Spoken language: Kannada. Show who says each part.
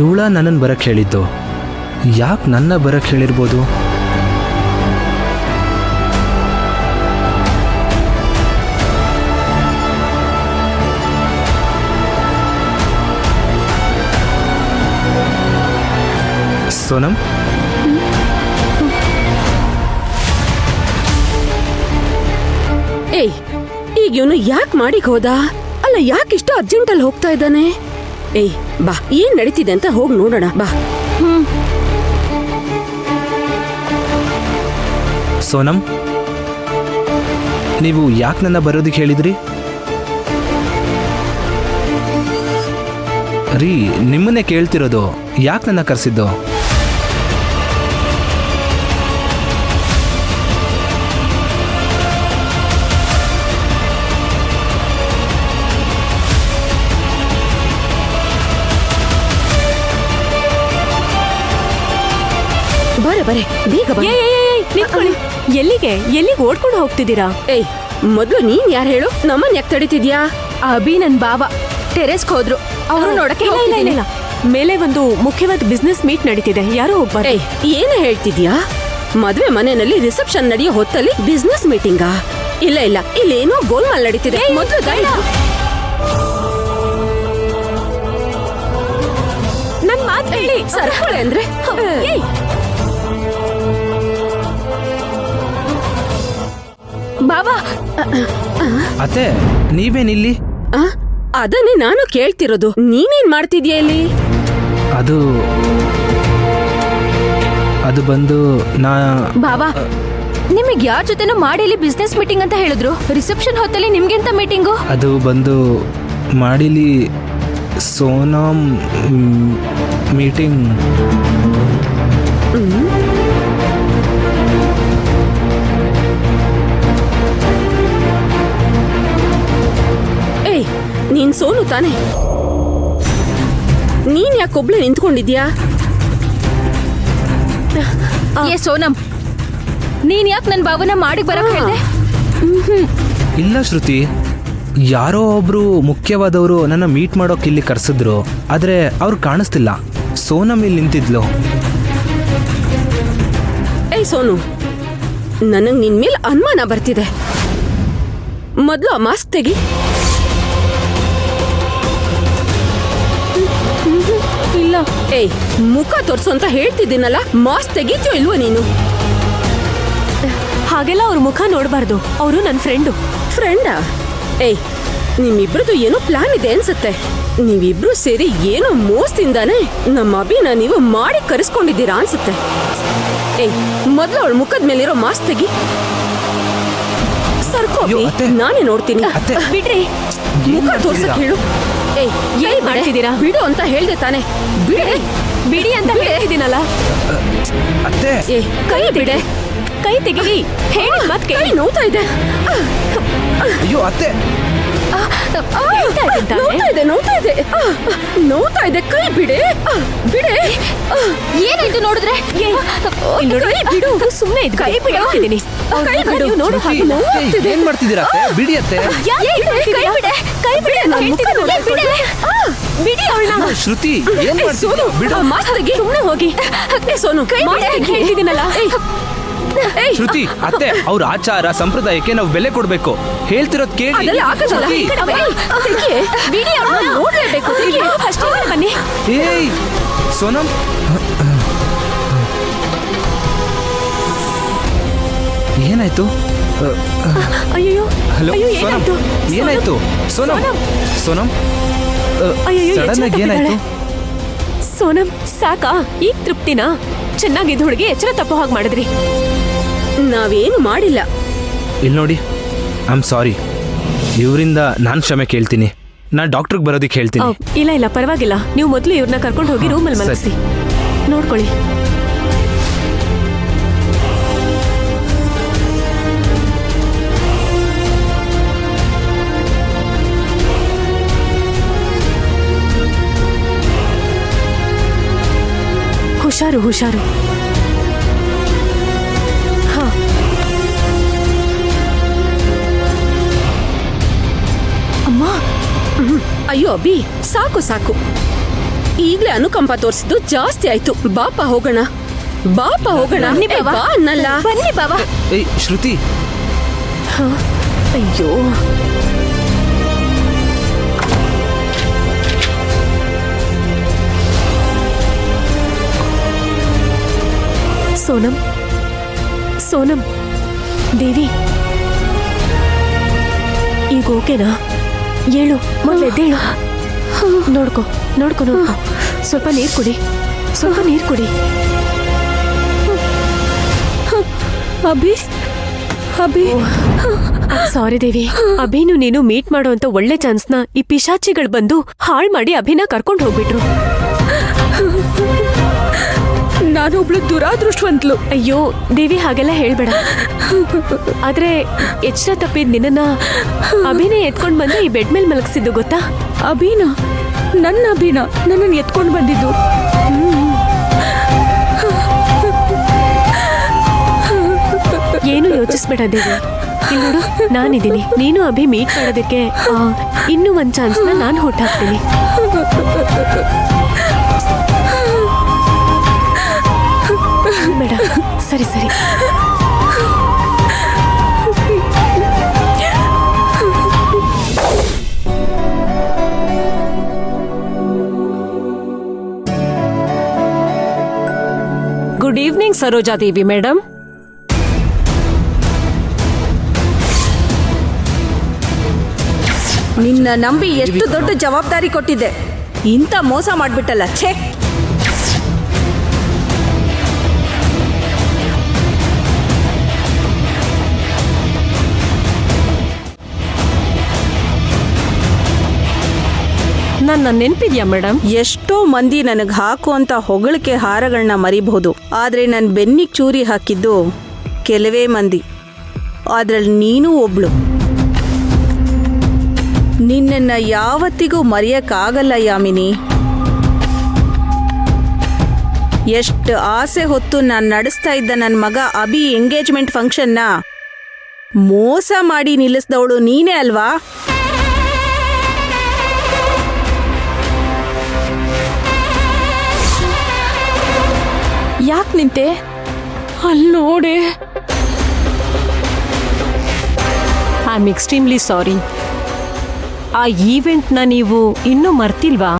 Speaker 1: ಇವಳ ನನ್ನನ್ನು ಬರಕ್ಕೆ ಹೇಳಿದ್ದು. ಯಾಕೆ ನನ್ನ ಬರಕ್ಕೆ ಹೇಳಿರ್ಬೋದು? ಸೋನಮ್,
Speaker 2: ಏಯ್, ಈಗ ಇವನು ಯಾಕೆ ಮಾಡಿಕ್ ಹೋದ? ಅಲ್ಲ, ಯಾಕಿಷ್ಟು ಅರ್ಜೆಂಟಲ್ಲಿ ಹೋಗ್ತಾ ಇದ್ದಾನೆ? ಏಯ್ ಬಾ, ಏನ್ ನಡೀತಿದೆ ಅಂತ ಹೋಗಿ ನೋಡೋಣ ಬಾ.
Speaker 1: ಸೋನಮ್, ನೀವು ಯಾಕೆ ನನ್ನ ಬರೋದಕ್ಕೆ ಹೇಳಿದ್ರಿ? ರೀ, ನಿಮ್ಮನ್ನೇ ಕೇಳ್ತಿರೋದು. ಯಾಕೆ ನನ್ನ ಕರೆಸಿದ್ದು?
Speaker 2: ಬರೆ ಬೇಗ ಬಾ.
Speaker 3: ನಿಂತ್ಕೊಳ್ಳಿ. ಎಲ್ಲಿಗೆ ಓಡ್ಕೊಂಡು ಹೋಗ್ತಿದ್ದೀರಾ?
Speaker 2: ಏಯ್, ಮೊದ್ಲು ನೀನ್ ಯಾರು ಹೇಳು? ನಮ್ಮನ್ ಯಾಕೆ ತಡಿತಿದ್ಯಾ?
Speaker 3: ಅಭಿ ನನ್ ಬಾವ ಟೆರೆಸ್ಗೆ ಹೋದ್ರು. ಅವರು ನೋಡಕ್ಕೆ ಇಲ್ಲ. ಮೇಲೆ ಒಂದು ಮುಖ್ಯವಾದ ಬಿಸ್ನೆಸ್ ಮೀಟ್ ನಡೀತಿದೆ, ಯಾರು ಹೋಗ್ಬಾರ್ದು.
Speaker 2: ಏಯ್, ಏನ ಹೇಳ್ತಿದ್ಯಾ? ಮದ್ವೆ ಮನೆಯಲ್ಲಿ ರಿಸೆಪ್ಷನ್ ನಡೆಯೋ ಹೊತ್ತಲ್ಲಿ ಬಿಸ್ನೆಸ್ ಮೀಟಿಂಗಾ? ಇಲ್ಲ ಇಲ್ಲೇನೋ ಗೋಲ್ಮಾಲ್ ನಡೀತಿದೆ. ಮೊದ್ಲು
Speaker 3: ನನ್ ಮಾತು ಹೇಳಿ.
Speaker 2: ಸರ್ಕೊಳ್ಳೆ ಅಂದ್ರೆ
Speaker 3: ಬಾಬಾ.
Speaker 1: ಅತ್ತೆ, ನೀವೇನಿಲ್ಲಿ?
Speaker 2: ಅದನ್ನೇ ನಾನು ಕೇಳ್ತಿರೋದು. ನೀನೇನ್ ಮಾಡ್ತಿದ್ಯಾ ಇಲ್ಲಿ?
Speaker 1: ಅದು ಬಂದು
Speaker 3: ಬಾಬಾ, ನಿಮಗೆ ಯಾರ ಜೊತೆನೂ ಮಾಡಿಲಿ ಬಿಸ್ನೆಸ್ ಮೀಟಿಂಗ್ ಅಂತ ಹೇಳಿದ್ರು. ರಿಸೆಪ್ಷನ್ ಹೊತ್ತಲ್ಲಿ ನಿಮ್ಗೆಂತ ಮೀಟಿಂಗು?
Speaker 1: ಅದು ಬಂದು ಮಾಡಿಲಿ ಸೋನಮ್ ಮೀಟಿಂಗ್.
Speaker 2: ಏಯ್, ನೀನ್ ಸೋನು ತಾನೆ? ನೀನ್ ಯಾಕೊಬ್ಳೆ ನಿಂತ್ಕೊಂಡಿದ್ಯಾ?
Speaker 3: ಏ ಸೋನಮ್, ನೀನ್ ಯಾಕೆ ನನ್ ಬಾವನ ಮಾಡಿ ಬರಕ್ ಹೇಳ್ದೆ?
Speaker 1: ಇಲ್ಲ ಶ್ರುತಿ, ಯಾರೋ ಒಬ್ರು ಮುಖ್ಯವಾದವರು ನನ್ನ ಮೀಟ್ ಮಾಡೋಕೆ ಇಲ್ಲಿ ಕರೆಸಿದ್ರು. ಆದ್ರೆ ಅವ್ರು ಕಾಣಿಸ್ತಿಲ್ಲ. ಸೋನಮ್ ಇಲ್ಲಿ ನಿಂತಿದ್ಲು.
Speaker 2: ಏಯ್ ಸೋನು, ನನಗ್ ನಿನ್ ಮೇಲೆ ಅನುಮಾನ ಬರ್ತಿದೆ. ಮೊದ್ಲು ಆ ಮಾಸ್ಕ್ ತೆಗಿ.
Speaker 3: ಇಲ್ಲ.
Speaker 2: ಏಯ್, ಮುಖ ತೋರ್ಸು ಅಂತ ಹೇಳ್ತಿದ್ದೀನಲ್ಲ, ಮಾಸ್ಕ್ ತೆಗಿತ್ಯೋ ಇಲ್ವೋ ನೀನು?
Speaker 3: ಹಾಗೆಲ್ಲ ಅವ್ರ ಮುಖ ನೋಡಬಾರ್ದು. ಅವರು ನನ್ನ
Speaker 2: ಫ್ರೆಂಡಾ? ಏಯ್, ನಿಮ್ಮಿಬ್ರದ್ದು ಏನೋ ಪ್ಲಾನ್ ಇದೆ ಅನ್ಸುತ್ತೆ. ನೀವಿಬ್ರು ಸೇರಿ ಏನೋ ಮೋಸದಿಂದಾನೆ ನಮ್ಮ ಅಭಿನ ನೀವು ಮಾಡಿ ಕರೆಸ್ಕೊಂಡಿದ್ದೀರಾ ಅನ್ಸುತ್ತೆ. ಏಯ್, ಮೊದ್ಲು ಅವಳ ಮುಖದ ಮೇಲಿರೋ ಮಾಸ್ಕ್ ತೆಗಿ. ಸರ್ಕೋ, ನಾನೇ ನೋಡ್ತೀನಿ.
Speaker 3: ಬಿಡ್ರಿ,
Speaker 2: ಮುಖ ತೋರ್ಸಕ್ ಹೇಳು. ಏಯ್,
Speaker 3: ಏನ್ ಮಾಡ್ತಿದ್ದೀರಾ?
Speaker 2: ಬಿಡು ಅಂತ ಹೇಳ್ದೆ ತಾನೆ.
Speaker 3: ಬಿಡಿ ಅಂತ ಹೇಳ್ತಿದ್ದೀನಲ್ಲ.
Speaker 1: ಅತ್ತೆ,
Speaker 2: ಕೈ ಬಿಡೆ.
Speaker 3: ಕೈ ತೆಗಿರಿ. ಹೇಳಿ ಮತ್
Speaker 2: ಕೈ ನೋವ್ತಾ ಇದೆ.
Speaker 1: ಅಯ್ಯೋ ಅತ್ತೆ,
Speaker 2: ನೋವ್ತಾ ಇದೆ. ಕೈ ಬಿಡೆ.
Speaker 3: ಏನಾಯ್ತು ನೋಡಿದ್ರೆ? ಬಿಡು, ಸುಮ್ಮನೆ ಕೈ ಬಿಡಿದ್ದೀನಿ. ಕೈ ಬಿಡು. ನೋಡು,
Speaker 1: ಏನ್ ಮಾಡ್ತಿದ್ದೀರಾ? ಬಿಡಿ ಅತ್ತೆ.
Speaker 3: ಕೈ ಬಿಡೆ. ಬಿಡಿ ಅವಳನ್ನ.
Speaker 1: ಶ್ರುತಿ, ಏನ್ ಮಾಡ್ತಿದ್ದೀರಾ? ಬಿಡು.
Speaker 2: ಸುಮ್ಮನೆ ಹೋಗಿ. ಸೋನು,
Speaker 3: ಕೈ ಬಿಡೆ ಹೇಳ್ತಿದ್ದೀನಲ್ಲ.
Speaker 1: ಶ್ರುತಿ, ಅತ್ತೆ, ಅವ್ರ ಆಚಾರ ಸಂಪ್ರದಾಯಕ್ಕೆ ನಾವು ಬೆಲೆ ಕೊಡ್ಬೇಕು. ಹೇಳ್ತಿರೋದ್ ಕೇಳಿ.
Speaker 3: ಬನ್ನಿ.
Speaker 1: ಏಯ್ ಸೋನಮ್, ಏನಾಯ್ತು?
Speaker 3: ಅಯ್ಯೋ,
Speaker 1: ಹಲೋ ಸೋನಮ್, ಏನಾಯ್ತು? ಸೋನಮ್, ಸಡನ್ ಆಗಿ ಏನಾಯ್ತು?
Speaker 3: ಸೋನಮ್, ಸಾಕಾ? ಈಗ ತೃಪ್ತಿನಾ? ಚೆನ್ನಾಗಿದ್ದ ಹುಡುಗಿ ಎಚ್ಚರ ತಪ್ಪೋ ಹಾಗೆ ಮಾಡಿದ್ರಿ.
Speaker 2: ನಾವೇನು ಮಾಡಿಲ್ಲ.
Speaker 1: ಇಲ್ಲಿ ನೋಡಿ, ಐ ಆಮ್ ಸಾರಿ. ಇವರಿಂದ ನಾನು ಕ್ಷಮೆ ಕೇಳ್ತೀನಿ. ನಾನು ಡಾಕ್ಟ್ರಿಗೆ ಬರೋದಕ್ಕೆ ಹೇಳ್ತೀನಿ.
Speaker 3: ಇಲ್ಲ ಪರವಾಗಿಲ್ಲ. ನೀವು ಮೊದಲು ಇವ್ರನ್ನ ಕರ್ಕೊಂಡು ಹೋಗಿ ರೂಮಲ್ಲಿ ಮಲಗಿಸಿ. ನೋಡ್ಕೊಳ್ಳಿ. ಹುಷಾರು. ಹಾ.
Speaker 2: ಅಮ್ಮ, ಅಯ್ಯೋ ಅಬ್ಬಿ, ಸಾಕು. ಈಗ್ಲೇ ಅನುಕಂಪ ತೋರಿಸಿದ್ದು ಜಾಸ್ತಿ ಆಯ್ತು. ಬಾಪ ಹೋಗೋಣ, ಬಾಪ ಹೋಗೋಣ.
Speaker 3: ಬನ್ನಿ
Speaker 2: ಏ,
Speaker 3: ಬಾವ.
Speaker 2: ಬಾ ಅನ್ನಲ್ಲ.
Speaker 3: ಬನ್ನಿ ಬಾವಾ.
Speaker 1: ಏಯ್ ಶ್ರುತಿ,
Speaker 3: ಅಯ್ಯೋ, ಸೋನಂ, ಸೋನಂ, ದೇವಿ, ಈಗ ಓಕೆನಾ? ಹೇಳು, ಮೊದಲೆದ್ದೇಳು. ನೋಡ್ಕೊ ನೋಡ್ಕೊ ನೋಡ್ಕೊ. ಸ್ವಲ್ಪ ನೀರು ಕುಡಿ, ಸ್ವಲ್ಪ ನೀರು ಕುಡಿ.
Speaker 2: ಅಭಿ, ಅಭಿ,
Speaker 3: ಸಾರಿ ದೇವಿ, ಅಭಿನು ನೀನು ಮೀಟ್ ಮಾಡುವಂತ ಒಳ್ಳೆ ಚಾನ್ಸ್ನ ಈ ಪಿಶಾಚಿಗಳು ಬಂದು ಹಾಳು ಮಾಡಿ ಅಭಿನ ಕರ್ಕೊಂಡು ಹೋಗ್ಬಿಟ್ರು.
Speaker 2: ನಾನೊಬ್ಳು ದುರಾದೃಷ್ಟವಂತಲು.
Speaker 3: ಅಯ್ಯೋ ದೇವಿ, ಹಾಗೆಲ್ಲ ಹೇಳ್ಬೇಡ. ಆದ್ರೆ ಎಚ್ಚರ ತಪ್ಪಿದ್ ನಿನ್ನ ಅಭಿನೇ ಎತ್ಕೊಂಡ್ ಬಂದು ಈ ಬೆಡ್ ಮೇಲೆ ಮಲಗಿಸಿದ್ದು ಗೊತ್ತಾ?
Speaker 2: ಅಭಿನ, ನನ್ನ ಅಭಿನ ನನ್ನನ್ನು ಎತ್ಕೊಂಡು ಬಂದಿದ್ದು.
Speaker 3: ಏನು ಯೋಚಿಸ್ಬೇಡ ದೇವಿ, ಇಲ್ಲಿ ನೋಡು, ನಾನಿದ್ದೀನಿ. ನೀನು ಅಭಿ ಮೀಟ್ ಮಾಡೋದಕ್ಕೆ ಇನ್ನೂ ಒಂದ್ ಚಾನ್ಸ್ನ ನಾನು ಹುಟ್ಟಾಕ್ತೀನಿ. ಬೇಡ, ಸರಿ ಸರಿ.
Speaker 4: ಗುಡ್ ಈವ್ನಿಂಗ್ ಸರೋಜಾ ದೇವಿ ಮೇಡಮ್.
Speaker 5: ನಿನ್ನ ನಂಬಿ ಎಷ್ಟು ದೊಡ್ಡ ಜವಾಬ್ದಾರಿ ಕೊಟ್ಟಿದ್ದೆ, ಇಂಥ ಮೋಸ ಮಾಡ್ಬಿಟ್ಟಲ್ಲ. ಛೇ,
Speaker 4: ನನ್ನ ನೆನ್ಪಿದ್ಯಾ ಮೇಡಮ್?
Speaker 5: ಎಷ್ಟೋ ಮಂದಿ ನನಗೆ ಹಾಕುವಂತ ಹೊಗಳಿಕೆ ಹಾರಗಳನ್ನ ಮರಿಬಹುದು, ಆದ್ರೆ ನನ್ನ ಬೆನ್ನಿಗೆ ಚೂರಿ ಹಾಕಿದ್ದು ಕೆಲವೇ ಮಂದಿ. ಅದ್ರಲ್ಲಿ ನೀನು ಒಬ್ಳು. ನಿನ್ನನ್ನ ಯಾವತ್ತಿಗೂ ಮರೆಯಕ್ಕಾಗಲ್ಲ ಯಾಮಿನಿ. ಎಷ್ಟು ಆಸೆ ಹೊತ್ತು ನಾನು ನಡೆಸ್ತಾ ಇದ್ದ ನನ್ನ ಮಗ ಅಭಿ ಎಂಗೇಜ್ಮೆಂಟ್ ಫಂಕ್ಷನ್ನ ಮೋಸ ಮಾಡಿ ನಿಲ್ಲಿಸಿದವಳು ನೀನೇ ಅಲ್ವಾ?
Speaker 2: ಯಾಕೆ ನಿಂತೆ? ಅಲ್ಲಿ ನೋಡೆ.
Speaker 4: I am extremely sorry. ಆ ಈವೆಂಟ್ನ ನೀವು ಇನ್ನೂ ಮರ್ತಿಲ್ವಾ?